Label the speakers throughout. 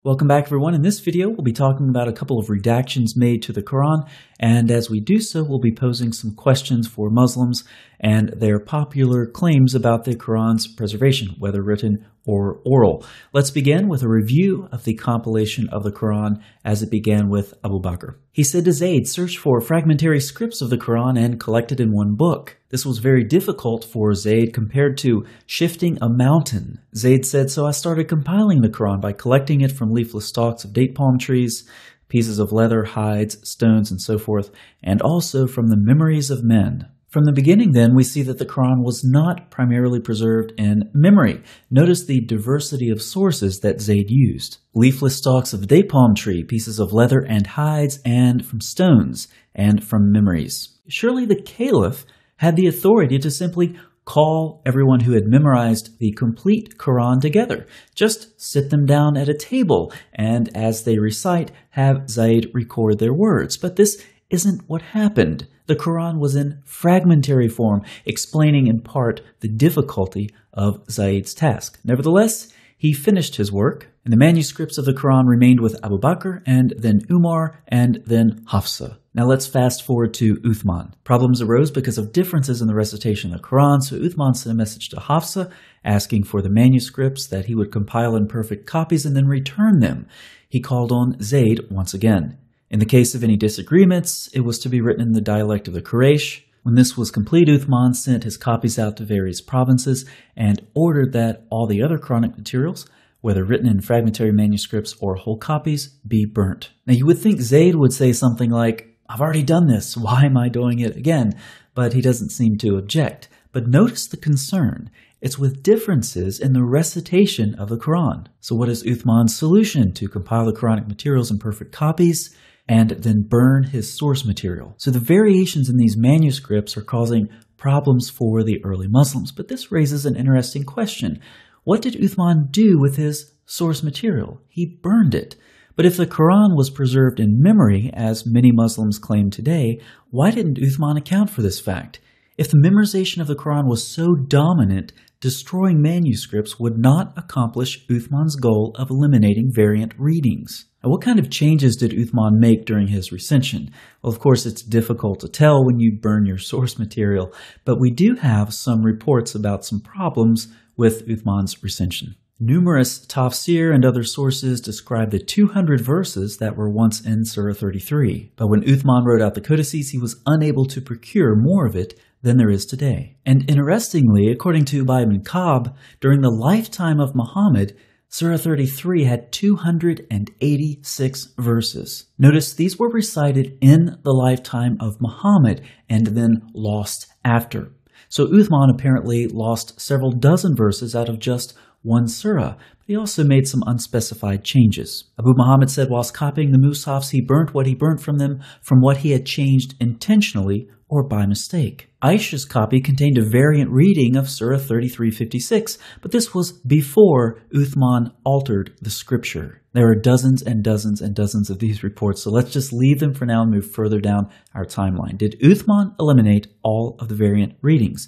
Speaker 1: Welcome back, everyone. In this video, we'll be talking about a couple of redactions made to the Quran, and as we do so, we'll be posing some questions for Muslims and their popular claims about the Quran's preservation, whether written or oral. Let's begin with a review of the compilation of the Quran as it began with Abu Bakr. He said to Zayd, "Search for fragmentary scripts of the Quran and collect it in one book." This was very difficult for Zayd compared to shifting a mountain. Zayd said, "So I started compiling the Quran by collecting it from leafless stalks of date palm trees, pieces of leather, hides, stones, and so forth, and also from the memories of men." From the beginning, then, we see that the Quran was not primarily preserved in memory. Notice the diversity of sources that Zayd used. Leafless stalks of date palm tree, pieces of leather and hides, and from stones, and from memories. Surely the Caliph had the authority to simply call everyone who had memorized the complete Quran together. Just sit them down at a table, and as they recite, have Zayd record their words. But this isn't what happened. The Quran was in fragmentary form, explaining in part the difficulty of Zayd's task. Nevertheless, he finished his work, and the manuscripts of the Quran remained with Abu Bakr, and then Umar, and then Hafsa. Now let's fast forward to Uthman. Problems arose because of differences in the recitation of the Quran, so Uthman sent a message to Hafsa asking for the manuscripts that he would compile in perfect copies and then return them. He called on Zayd once again. In the case of any disagreements, it was to be written in the dialect of the Quraysh. When this was complete, Uthman sent his copies out to various provinces and ordered that all the other Quranic materials, whether written in fragmentary manuscripts or whole copies, be burnt. Now you would think Zayd would say something like, "I've already done this, why am I doing it again?" But he doesn't seem to object. But notice the concern. It's with differences in the recitation of the Quran. So what is Uthman's solution? To compile the Quranic materials in perfect copies and then burn his source material. So the variations in these manuscripts are causing problems for the early Muslims. But this raises an interesting question. What did Uthman do with his source material? He burned it. But if the Quran was preserved in memory, as many Muslims claim today, why didn't Uthman account for this fact? If the memorization of the Quran was so dominant, destroying manuscripts would not accomplish Uthman's goal of eliminating variant readings. Now, what kind of changes did Uthman make during his recension? Well, of course, it's difficult to tell when you burn your source material, but we do have some reports about some problems with Uthman's recension. Numerous tafsir and other sources describe the 200 verses that were once in Surah 33. But when Uthman wrote out the codices, he was unable to procure more of it than there is today. And interestingly, according to Ubay ibn Ka'b, during the lifetime of Muhammad, Surah 33 had 286 verses. Notice these were recited in the lifetime of Muhammad and then lost after. So Uthman apparently lost several dozen verses out of just one surah, but he also made some unspecified changes. Abu Muhammad said whilst copying the mushafs, he burnt what he burnt from them from what he had changed intentionally or by mistake. Aisha's copy contained a variant reading of Surah 33:56, but this was before Uthman altered the scripture. There are dozens and dozens and dozens of these reports, so let's just leave them for now and move further down our timeline. Did Uthman eliminate all of the variant readings?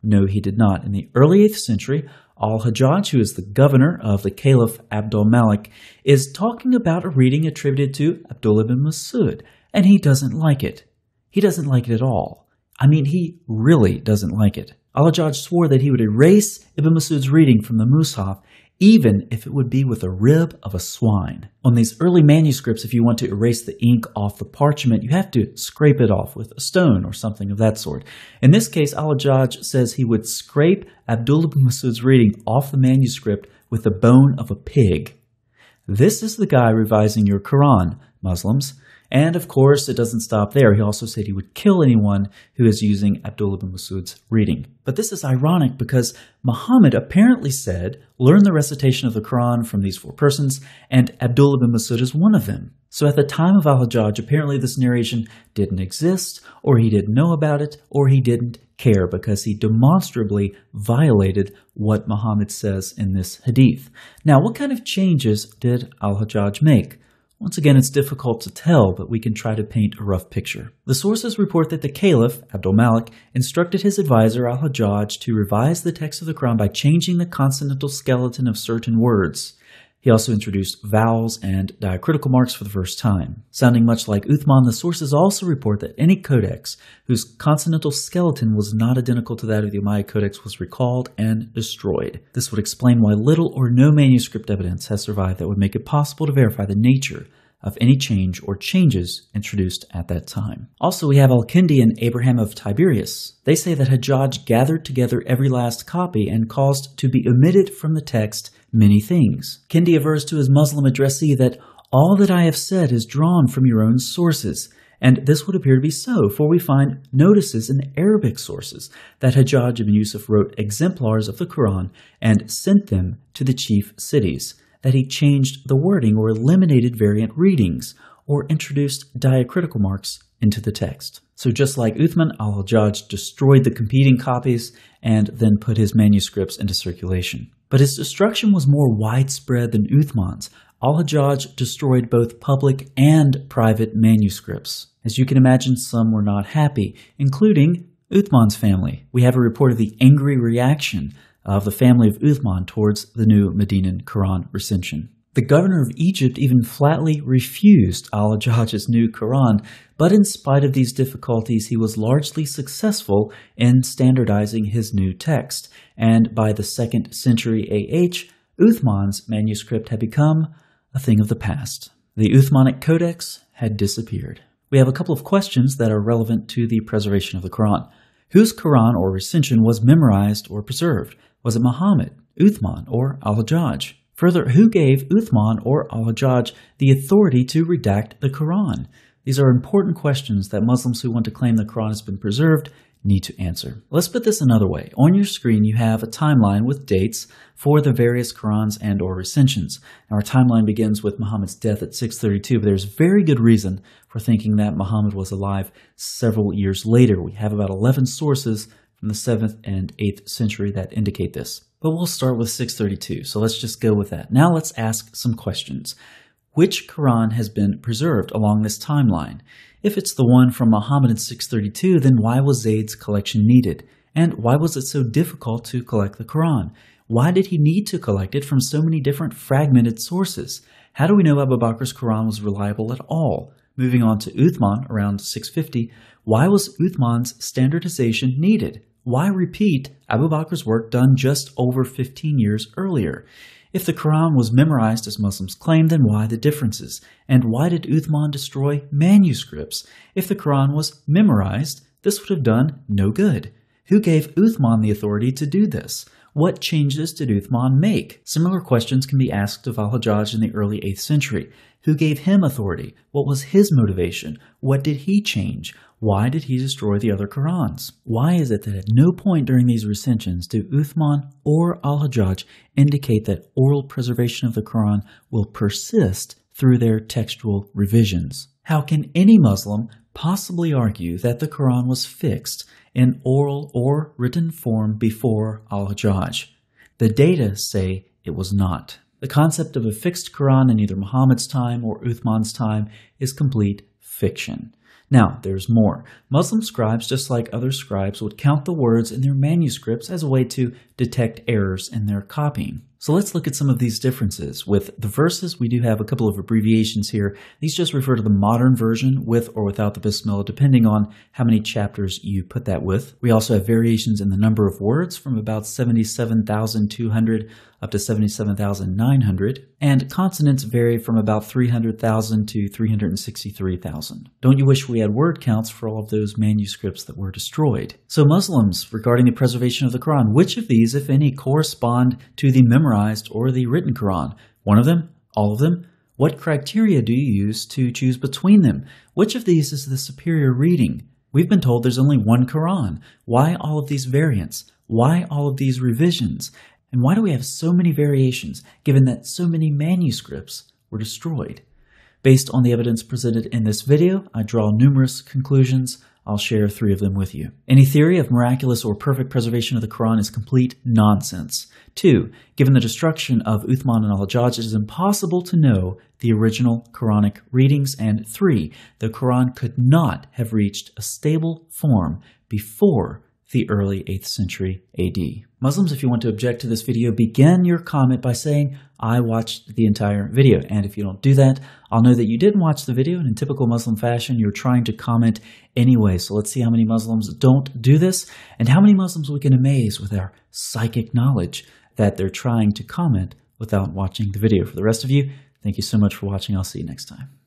Speaker 1: No, he did not. In the early 8th century, Al-Hajjaj, who is the governor of the Caliph Abdul Malik, is talking about a reading attributed to Abdullah ibn Mas'ud, and he doesn't like it. He doesn't like it at all. I mean, he really doesn't like it. Al-Hajjaj swore that he would erase Ibn Mas'ud's reading from the Mus'haf, even if it would be with a rib of a swine. On these early manuscripts, if you want to erase the ink off the parchment, you have to scrape it off with a stone or something of that sort. In this case, Al-Hajjaj says he would scrape Abdullah ibn Mas'ud's reading off the manuscript with the bone of a pig. This is the guy revising your Quran, Muslims. And of course, it doesn't stop there. He also said he would kill anyone who is using Abdullah ibn Mas'ud's reading. But this is ironic because Muhammad apparently said, learn the recitation of the Quran from these 4 persons, and Abdullah ibn Mas'ud is one of them. So at the time of Al-Hajjaj, apparently this narration didn't exist, or he didn't know about it, or he didn't care because he demonstrably violated what Muhammad says in this hadith. Now, what kind of changes did Al-Hajjaj make? Once again, it's difficult to tell, but we can try to paint a rough picture. The sources report that the Caliph, Abdul Malik, instructed his advisor Al-Hajjaj to revise the text of the Quran by changing the consonantal skeleton of certain words. He also introduced vowels and diacritical marks for the first time. Sounding much like Uthman, the sources also report that any codex whose consonantal skeleton was not identical to that of the Umayyad Codex was recalled and destroyed. This would explain why little or no manuscript evidence has survived that would make it possible to verify the nature of any change or changes introduced at that time. Also, we have Al-Kindi and Abraham of Tiberias. They say that Hajjaj gathered together every last copy and caused to be omitted from the text many things. Kindi avers to his Muslim addressee that all that I have said is drawn from your own sources, and this would appear to be so, for we find notices in Arabic sources that Hajjaj ibn Yusuf wrote exemplars of the Quran and sent them to the chief cities, that he changed the wording or eliminated variant readings, or introduced diacritical marks into the text. So just like Uthman, al-Hajjaj destroyed the competing copies and then put his manuscripts into circulation. But his destruction was more widespread than Uthman's. Al-Hajjaj destroyed both public and private manuscripts. As you can imagine, some were not happy, including Uthman's family. We have a report of the angry reaction of the family of Uthman towards the new Medinan Quran recension. The governor of Egypt even flatly refused al-Hajjaj's new Quran, but in spite of these difficulties, he was largely successful in standardizing his new text, and by the 2nd century AH, Uthman's manuscript had become a thing of the past. The Uthmanic Codex had disappeared. We have a couple of questions that are relevant to the preservation of the Quran. Whose Quran or recension was memorized or preserved? Was it Muhammad, Uthman, or al-Hajjaj? Further, who gave Uthman or al-Hajjaj the authority to redact the Quran? These are important questions that Muslims who want to claim the Quran has been preserved need to answer. Let's put this another way. On your screen, you have a timeline with dates for the various Qurans and or recensions. Now, our timeline begins with Muhammad's death at 632, but there's very good reason for thinking that Muhammad was alive several years later. We have about 11 sources from the 7th and 8th century that indicate this. But we'll start with 632, so let's just go with that. Now let's ask some questions. Which Quran has been preserved along this timeline? If it's the one from Muhammad in 632, then why was Zayd's collection needed? And why was it so difficult to collect the Quran? Why did he need to collect it from so many different fragmented sources? How do we know Abu Bakr's Quran was reliable at all? Moving on to Uthman around 650, why was Uthman's standardization needed? Why repeat Abu Bakr's work done just over 15 years earlier? If the Quran was memorized as Muslims claim, then why the differences? And why did Uthman destroy manuscripts? If the Quran was memorized, this would have done no good. Who gave Uthman the authority to do this? What changes did Uthman make? Similar questions can be asked of al-Hajjaj in the early 8th century. Who gave him authority? What was his motivation? What did he change? Why did he destroy the other Qurans? Why is it that at no point during these recensions do Uthman or al-Hajjaj indicate that oral preservation of the Quran will persist through their textual revisions? How can any Muslim possibly argue that the Quran was fixed in oral or written form before al-Hajjaj? The data say it was not. The concept of a fixed Quran in either Muhammad's time or Uthman's time is complete fiction. Now, there's more. Muslim scribes, just like other scribes, would count the words in their manuscripts as a way to detect errors in their copying. So let's look at some of these differences. With the verses, we do have a couple of abbreviations here. These just refer to the modern version with or without the Bismillah, depending on how many chapters you put that with. We also have variations in the number of words from about 77,200 up to 77,900. And consonants vary from about 300,000 to 363,000. Don't you wish we had word counts for all of those manuscripts that were destroyed? So Muslims, regarding the preservation of the Quran, which of these, if any, correspond to the memorized or the written Quran? One of them? All of them? What criteria do you use to choose between them? Which of these is the superior reading? We've been told there's only one Quran. Why all of these variants? Why all of these revisions? And why do we have so many variations, given that so many manuscripts were destroyed? Based on the evidence presented in this video, I draw numerous conclusions. I'll share 3 of them with you. Any theory of miraculous or perfect preservation of the Quran is complete nonsense. 2, given the destruction of Uthman and al-Hajjaj, it is impossible to know the original Quranic readings. And 3, the Quran could not have reached a stable form before the early 8th century AD. Muslims, if you want to object to this video, begin your comment by saying, I watched the entire video. And if you don't do that, I'll know that you didn't watch the video, and in typical Muslim fashion, you're trying to comment anyway. So let's see how many Muslims don't do this, and how many Muslims we can amaze with our psychic knowledge that they're trying to comment without watching the video. For the rest of you, thank you so much for watching. I'll see you next time.